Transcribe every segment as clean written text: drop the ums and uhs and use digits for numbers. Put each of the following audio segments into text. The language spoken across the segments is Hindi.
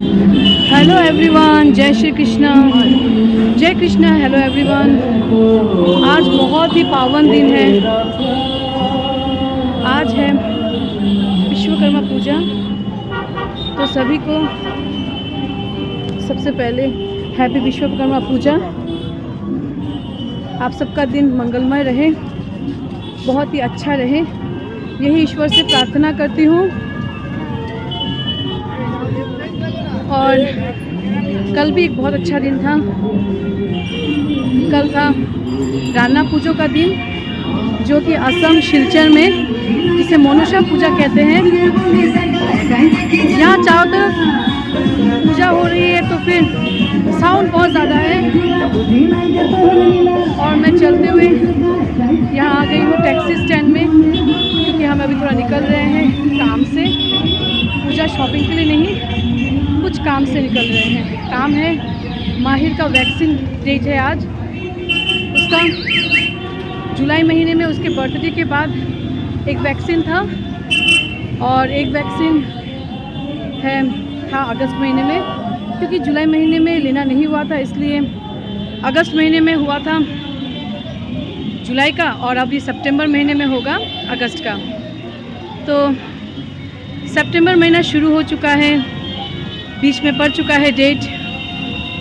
हेलो एवरीवन, जय श्री कृष्णा। जय कृष्णा। हेलो एवरीवन, आज बहुत ही पावन दिन है। आज है विश्वकर्मा पूजा। तो सभी को सबसे पहले हैप्पी विश्वकर्मा पूजा। आप सबका दिन मंगलमय रहे, बहुत ही अच्छा रहे, यही ईश्वर से प्रार्थना करती हूँ। और कल भी एक बहुत अच्छा दिन था। कल था रान्ना पूजो का दिन, जो कि असम शिलचर में, जिसे मोनुषा पूजा कहते हैं, यहाँ चारों तरफ पूजा हो रही है। तो फिर साउंड बहुत ज़्यादा है और मैं चलते हुए यहाँ आ गई हूँ टैक्सी स्टैंड में, क्योंकि हम अभी थोड़ा निकल रहे हैं काम से। पूजा शॉपिंग के लिए नहीं, कुछ काम से निकल रहे हैं। काम है माहिर का वैक्सीन डेट है आज उसका। जुलाई महीने में उसके बर्थडे के बाद एक वैक्सीन था और एक वैक्सीन था अगस्त महीने में, क्योंकि जुलाई महीने में लेना नहीं हुआ था, इसलिए अगस्त महीने में हुआ था जुलाई का, और अभी सितंबर महीने में होगा अगस्त का। तो सितंबर महीना शुरू हो चुका है, बीच में पड़ चुका है डेट।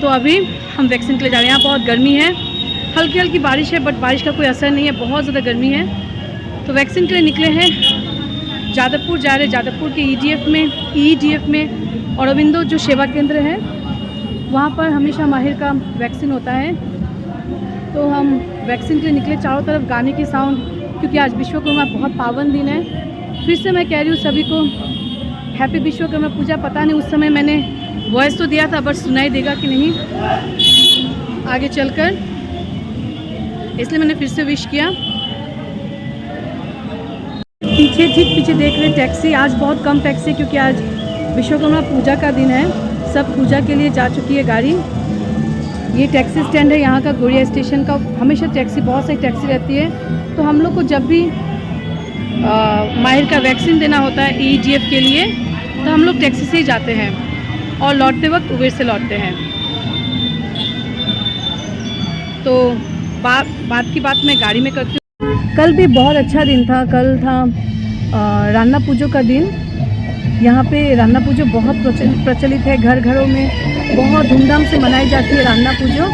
तो अभी हम वैक्सीन के लिए जा रहे हैं। यहाँ बहुत गर्मी है, हल्की हल्की बारिश है, बट बारिश का कोई असर नहीं है, बहुत ज़्यादा गर्मी है। तो वैक्सीन के लिए निकले हैं, जादवपुर जा रहे हैं। जादवपुर के ईडीएफ में औरबिंदो जो सेवा केंद्र है, वहाँ पर हमेशा माहिर का वैक्सीन होता है। तो हम वैक्सीन के लिए निकले। चारों तरफ गाने की साउंड, क्योंकि आज विश्वकर्मा बहुत पावन दिन है। फिर से मैं कह रही हूँ सभी को हैप्पी विश्वकर्मा पूजा। पता नहीं उस समय मैंने वॉइस तो दिया था, बट सुनाई देगा कि नहीं आगे चलकर, इसलिए मैंने फिर से विश किया। ठीक पीछे देख रहे टैक्सी। आज बहुत कम टैक्सी, क्योंकि आज विश्वकर्मा पूजा का दिन है। सब पूजा के लिए जा चुकी है गाड़ी। ये टैक्सी स्टैंड है यहाँ का, गोरिया स्टेशन का। हमेशा टैक्सी, बहुत सारी टैक्सी रहती है। तो हम लोग को जब भी माहिर का वैक्सीन देना होता है ईडीएफ के लिए, तो हम लोग टैक्सी से ही जाते हैं और लौटते वक्त उबेर से लौटते हैं। तो बात की बात मैं गाड़ी में करती हूँ। कल भी बहुत अच्छा दिन था। कल था रान्ना पूजो का दिन। यहाँ पे रान्ना पूजो बहुत प्रचलित है, घर घरों में बहुत धूमधाम से मनाई जाती है रान्ना पूजो,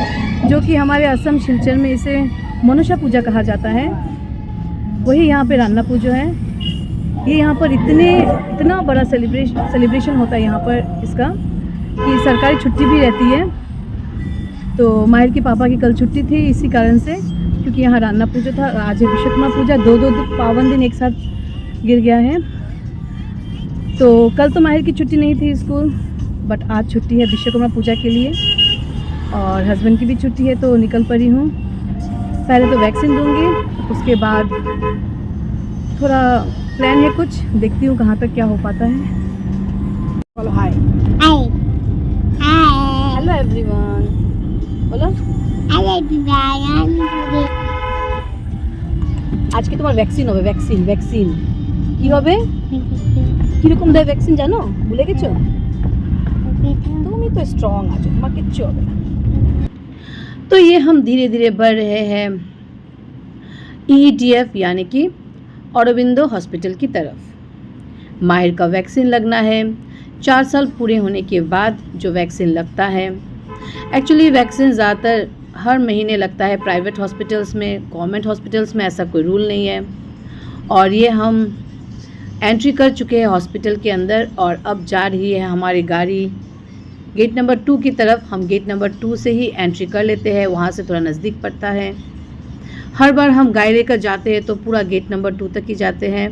जो कि हमारे असम शिलचर में इसे मोनुषा पूजा कहा जाता है। वही यहाँ पे रान्ना पूजो है। ये यहाँ पर इतना बड़ा सेलिब्रेशन होता है यहाँ पर इसका, कि सरकारी छुट्टी भी रहती है। तो माहिर के पापा की कल छुट्टी थी, इसी कारण से, क्योंकि यहाँ रान्ना पूजा था। आज है विश्वकर्मा पूजा। दो पावन दिन एक साथ गिर गया है। तो कल तो माहिर की छुट्टी नहीं थी स्कूल, बट आज छुट्टी है विश्वकर्मा पूजा के लिए, और हस्बैंड की भी छुट्टी है। तो निकल पड़ी हूँ। पहले तो वैक्सीन दूँगी, उसके बाद थोड़ा प्लान है कुछ, देखती हूँ कहाँ तक क्या हो पाता है। बोलो हाय। हेलो एवरीवन, बोलो आज के तुम्हार वैक्सीन হবে। वैक्सीन কি হবে, কিরকম দেয় वैक्सीन জানো? ভুলে গেছো? তুমি তো স্ট্রং আছো, তোমার কিচ্ছু হবে না। तो ये हम धीरे धीरे बढ़ रहे हैं ईडीएफ यानी कि औरबिंदो हॉस्पिटल की तरफ। माहिर का वैक्सीन लगना है। 4 साल पूरे होने के बाद जो वैक्सीन लगता है, एक्चुअली वैक्सीन ज़्यादातर हर महीने लगता है प्राइवेट हॉस्पिटल्स में। गवर्नमेंट हॉस्पिटल्स में ऐसा कोई रूल नहीं है। और ये हम एंट्री कर चुके हैं हॉस्पिटल के अंदर, और अब जा रही है हमारी गाड़ी गेट नंबर 2 की तरफ। हम गेट नंबर 2 से ही एंट्री कर लेते हैं, वहाँ से थोड़ा नज़दीक पड़ता है। हर बार हम गाड़ी लेकर जाते हैं तो पूरा गेट नंबर 2 तक ही जाते हैं।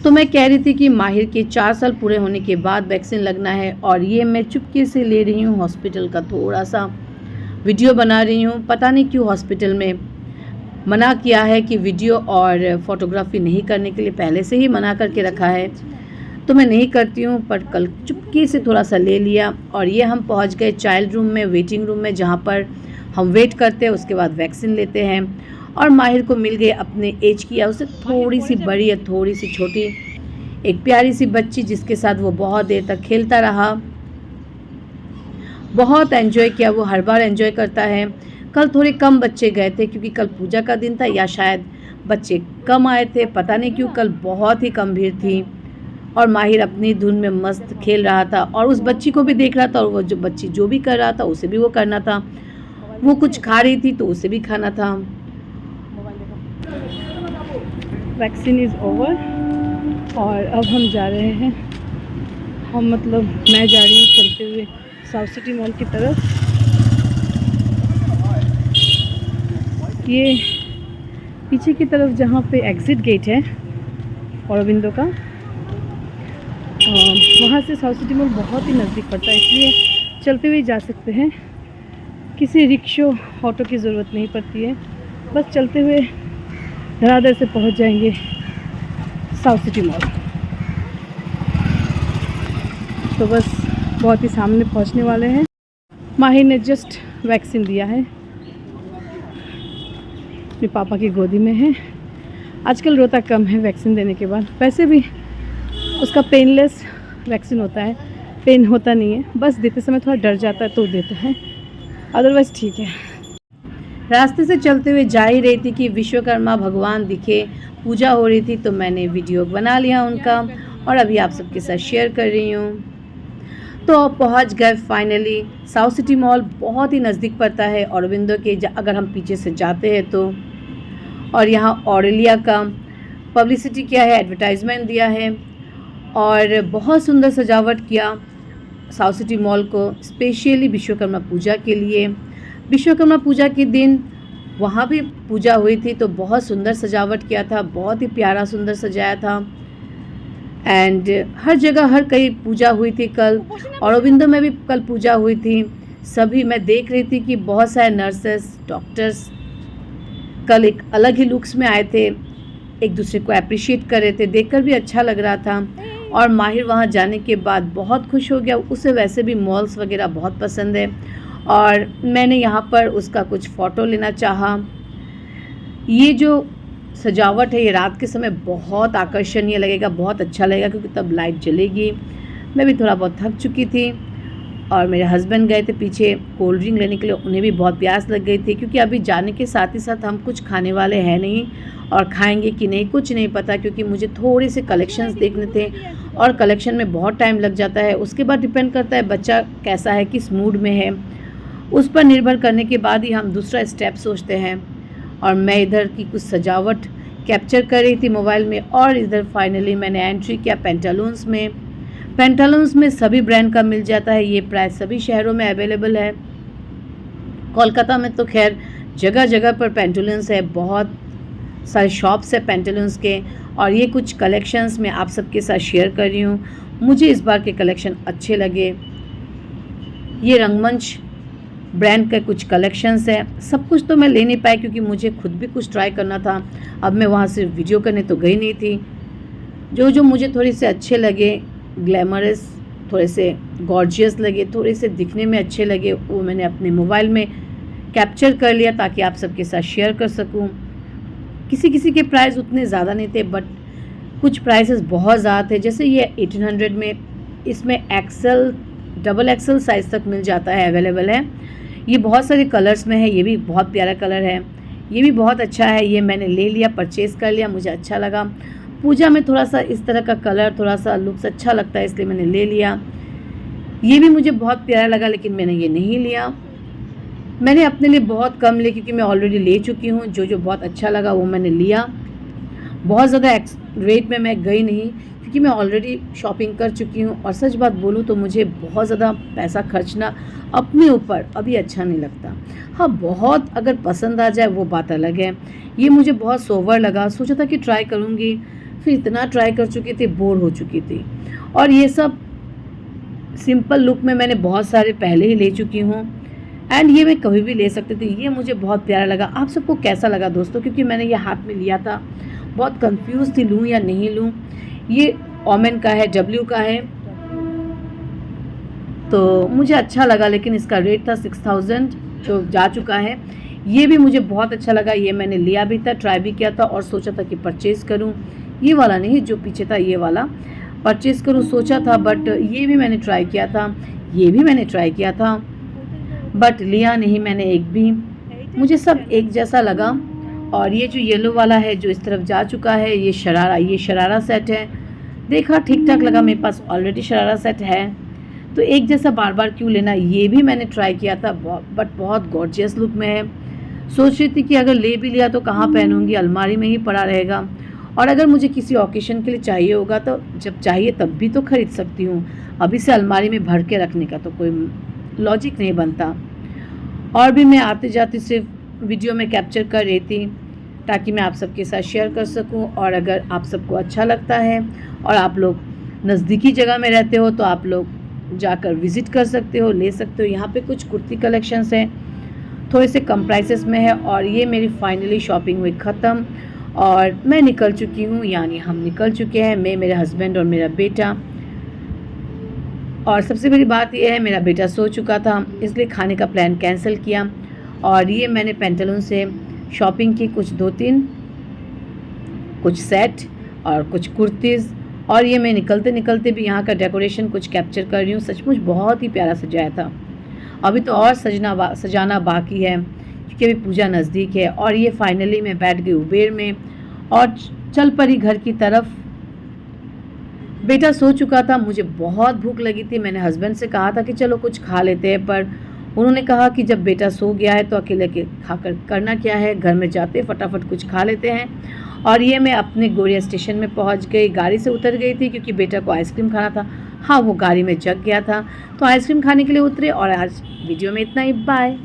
तो मैं कह रही थी कि माहिर के 4 साल पूरे होने के बाद वैक्सीन लगना है, और ये मैं चुपके से ले रही हूँ हॉस्पिटल का थोड़ा सा वीडियो बना रही हूँ। पता नहीं क्यों हॉस्पिटल में मना किया है कि वीडियो और फोटोग्राफी नहीं करने के लिए, पहले से ही मना करके रखा है। तो मैं नहीं करती हूँ, पर कल चुपके से थोड़ा सा ले लिया। और ये हम पहुँच गए चाइल्ड रूम में, वेटिंग रूम में, जहाँ पर हम वेट करते हैं, उसके बाद वैक्सीन लेते हैं। और माहिर को मिल गई अपने एज की, या उससे थोड़ी सी बड़ी या थोड़ी सी छोटी एक प्यारी सी बच्ची जिसके साथ वो बहुत देर तक खेलता रहा, बहुत एंजॉय किया। वो हर बार एंजॉय करता है। कल थोड़े कम बच्चे गए थे क्योंकि कल पूजा का दिन था, या शायद बच्चे कम आए थे, पता नहीं क्यों कल बहुत ही कम भीड़ थी। और माहिर अपनी धुन में मस्त खेल रहा था और उस बच्ची को भी देख रहा था, और वो जो बच्ची जो भी कर रहा था उसे भी वो करना था। वो कुछ खा रही थी तो उसे भी खाना था। वैक्सीन इज़ ओवर और अब हम जा रहे हैं, मैं जा रही हूँ चलते हुए साउथ सिटी मॉल की तरफ। ये पीछे की तरफ जहाँ पे एग्ज़िट गेट है औरबिंदो का, वहाँ से साउथ सिटी मॉल बहुत ही नज़दीक पड़ता है, इसलिए चलते हुए जा सकते हैं। किसी रिक्शो ऑटो की ज़रूरत नहीं पड़ती है, बस चलते हुए धड़ाधड़ से पहुँच जाएंगे साउथ सिटी मॉल। तो बस बहुत ही सामने पहुँचने वाले हैं। माहिर ने जस्ट वैक्सीन दिया है, अपने पापा की गोदी में है। आजकल रोता कम है वैक्सीन देने के बाद, वैसे भी उसका पेनलेस वैक्सीन होता है, पेन होता नहीं है, बस देते समय थोड़ा डर जाता है तो देता है, अदरवाइज़ ठीक है। रास्ते से चलते हुए जा ही रही थी कि विश्वकर्मा भगवान दिखे, पूजा हो रही थी, तो मैंने वीडियो बना लिया उनका और अभी आप सबके साथ शेयर कर रही हूँ। तो पहुँच गए फाइनली साउथ सिटी मॉल। बहुत ही नज़दीक पड़ता है औरबिंदो के, अगर हम पीछे से जाते हैं तो। और यहाँ ऑरेलिया का पब्लिसिटी किया है, एडवर्टाइजमेंट दिया है और बहुत सुंदर सजावट किया साउथ सिटी मॉल को, स्पेशली विश्वकर्मा पूजा के लिए। विश्वकर्मा पूजा के दिन वहाँ भी पूजा हुई थी, तो बहुत सुंदर सजावट किया था, बहुत ही प्यारा सुंदर सजाया था। एंड हर जगह हर कहीं पूजा हुई थी कल। औरबिंदो में भी कल पूजा हुई थी। सभी मैं देख रही थी कि बहुत सारे नर्सेस, डॉक्टर्स कल एक अलग ही लुक्स में आए थे, एक दूसरे को अप्रिशिएट कर रहे थे, देखकर भी अच्छा लग रहा था। और माहिर वहाँ जाने के बाद बहुत खुश हो गया, उसे वैसे भी मॉल्स वगैरह बहुत पसंद है और मैंने यहाँ पर उसका कुछ फ़ोटो लेना चाहा। ये जो सजावट है ये रात के समय बहुत आकर्षणीय लगेगा, बहुत अच्छा लगेगा क्योंकि तब लाइट जलेगी। मैं भी थोड़ा बहुत थक चुकी थी और मेरे हस्बैंड गए थे पीछे कोल्ड ड्रिंक लेने के लिए, उन्हें भी बहुत प्यास लग गई थी क्योंकि अभी जाने के साथ ही साथ हम कुछ खाने वाले हैं नहीं, और खाएंगे कि नहीं कुछ नहीं पता, क्योंकि मुझे थोड़े से कलेक्शंस देखने थे और कलेक्शन में बहुत टाइम लग जाता है। उसके बाद डिपेंड करता है बच्चा कैसा है, किस मूड में है, उस पर निर्भर करने के बाद ही हम दूसरा स्टेप सोचते हैं। और मैं इधर की कुछ सजावट कैप्चर कर रही थी मोबाइल में और इधर फाइनली मैंने एंट्री किया पेंटालून्स में। पेंटालून्स में सभी ब्रांड का मिल जाता है, ये प्राइस सभी शहरों में अवेलेबल है। कोलकाता में तो खैर जगह जगह पर पेंटालून्स है, बहुत सारे शॉप्स है पेंटालून्स के, और ये कुछ कलेक्शंस मैं आप सबके साथ शेयर कर रही हूँ। मुझे इस बार के कलेक्शन अच्छे लगे। ये रंगमंच ब्रांड के कुछ कलेक्शंस है, सब कुछ तो मैं ले नहीं पाई क्योंकि मुझे खुद भी कुछ ट्राई करना था। अब मैं वहाँ सिर्फ वीडियो करने तो गई नहीं थी। जो जो मुझे थोड़े से अच्छे लगे, ग्लैमरस, थोड़े से गॉर्जियस लगे, थोड़े से दिखने में अच्छे लगे, वो मैंने अपने मोबाइल में कैप्चर कर लिया ताकि आप सबके साथ शेयर कर सकूं। किसी किसी के प्राइस उतने ज़्यादा नहीं थे, बट कुछ प्राइसेस बहुत ज़्यादा थे। जैसे ये 1800 में, इसमें एक्सेल, डबल एक्सेल साइज़ तक मिल जाता है, अवेलेबल है। ये बहुत सारे कलर्स में है, ये भी बहुत प्यारा कलर है, ये भी बहुत अच्छा है। ये मैंने ले लिया, परचेज़ कर लिया, मुझे अच्छा लगा। पूजा में थोड़ा सा इस तरह का कलर, थोड़ा सा लुक्स अच्छा लगता है, इसलिए मैंने ले लिया। ये भी मुझे बहुत प्यारा लगा, लेकिन मैंने ये नहीं लिया। मैंने अपने लिए बहुत कम लिया क्योंकि मैं ऑलरेडी ले चुकी हूँ। जो जो बहुत अच्छा लगा वो मैंने लिया। बहुत ज़्यादा रेट में मैं गई नहीं क्योंकि मैं ऑलरेडी शॉपिंग कर चुकी हूँ। और सच बात बोलूँ तो मुझे बहुत ज़्यादा पैसा खर्चना अपने ऊपर अभी अच्छा नहीं लगता। हाँ, बहुत अगर पसंद आ जाए वो बात अलग है। ये मुझे बहुत सोवर लगा, सोचा था कि ट्राई करूँगी, फिर इतना ट्राई कर चुकी थी, बोर हो चुकी थी। और ये सब सिंपल लुक में मैंने बहुत सारे पहले ही ले चुकी हूँ, एंड ये मैं कभी भी ले सकती थी। ये मुझे बहुत प्यारा लगा। आप सबको कैसा लगा दोस्तों? क्योंकि मैंने ये हाथ में लिया था, बहुत कंफ्यूज थी लूँ या नहीं लूँ। ये ओमेन का है, डब्ल्यू का है, तो मुझे अच्छा लगा, लेकिन इसका रेट था 6000 जो जा चुका है। ये भी मुझे बहुत अच्छा लगा, ये मैंने लिया भी था, ट्राई भी किया था और सोचा था कि परचेज़ करूं। ये वाला नहीं, जो पीछे था ये वाला परचेज़ करूँ सोचा था, बट ये भी मैंने ट्राई किया था, ये भी मैंने ट्राई किया था, बट लिया नहीं मैंने एक भी। मुझे सब एक जैसा लगा। और ये जो येलो वाला है जो इस तरफ जा चुका है, ये शरारा सेट है। देखा ठीक ठाक लगा, मेरे पास ऑलरेडी शरारा सेट है, तो एक जैसा बार बार क्यों लेना। ये भी मैंने ट्राई किया था, बट बहुत गॉर्जियस लुक में है। सोच रही थी कि अगर ले भी लिया तो कहाँ पहनूंगी, अलमारी में ही पड़ा रहेगा। और अगर मुझे किसी ओकेशन के लिए चाहिए होगा तो जब चाहिए तब भी तो ख़रीद सकती हूँ। अभी से अलमारी में भर के रखने का तो कोई लॉजिक नहीं बनता। और भी मैं आते जाते सिर्फ वीडियो में कैप्चर कर रही थी ताकि मैं आप सबके साथ शेयर कर सकूं। और अगर आप सबको अच्छा लगता है और आप लोग नज़दीकी जगह में रहते हो तो आप लोग जाकर विज़िट कर सकते हो, ले सकते हो। यहाँ पे कुछ कुर्ती कलेक्शंस हैं, थोड़े से कम प्राइसेस में है। और ये मेरी फाइनली शॉपिंग हुई ख़त्म और मैं निकल चुकी हूँ, यानी हम निकल चुके हैं, मैं, मेरे हस्बैंड और मेरा बेटा। और सबसे बड़ी बात यह है, मेरा बेटा सो चुका था इसलिए खाने का प्लान कैंसिल किया। और ये मैंने पेंटालून से शॉपिंग की, कुछ 2-3 कुछ सेट और कुछ कुर्तीज़। और ये मैं निकलते निकलते भी यहाँ का डेकोरेशन कुछ कैप्चर कर रही हूँ। सचमुच बहुत ही प्यारा सजाया था। अभी तो और सजाना बाकी है क्योंकि अभी पूजा नज़दीक है। और ये फाइनली मैं बैठ गई उबेर में और चल पड़ी घर की तरफ। बेटा सो चुका था, मुझे बहुत भूख लगी थी। मैंने हस्बैंड से कहा था कि चलो कुछ खा लेते हैं, पर उन्होंने कहा कि जब बेटा सो गया है तो अकेले के खाकर करना क्या है, घर में जाते फटाफट कुछ खा लेते हैं। और ये मैं अपने गोरिया स्टेशन में पहुंच गई, गाड़ी से उतर गई थी क्योंकि बेटा को आइसक्रीम खाना था। हाँ, वो गाड़ी में जग गया था तो आइसक्रीम खाने के लिए उतरे। और आज वीडियो में इतना ही, बाय।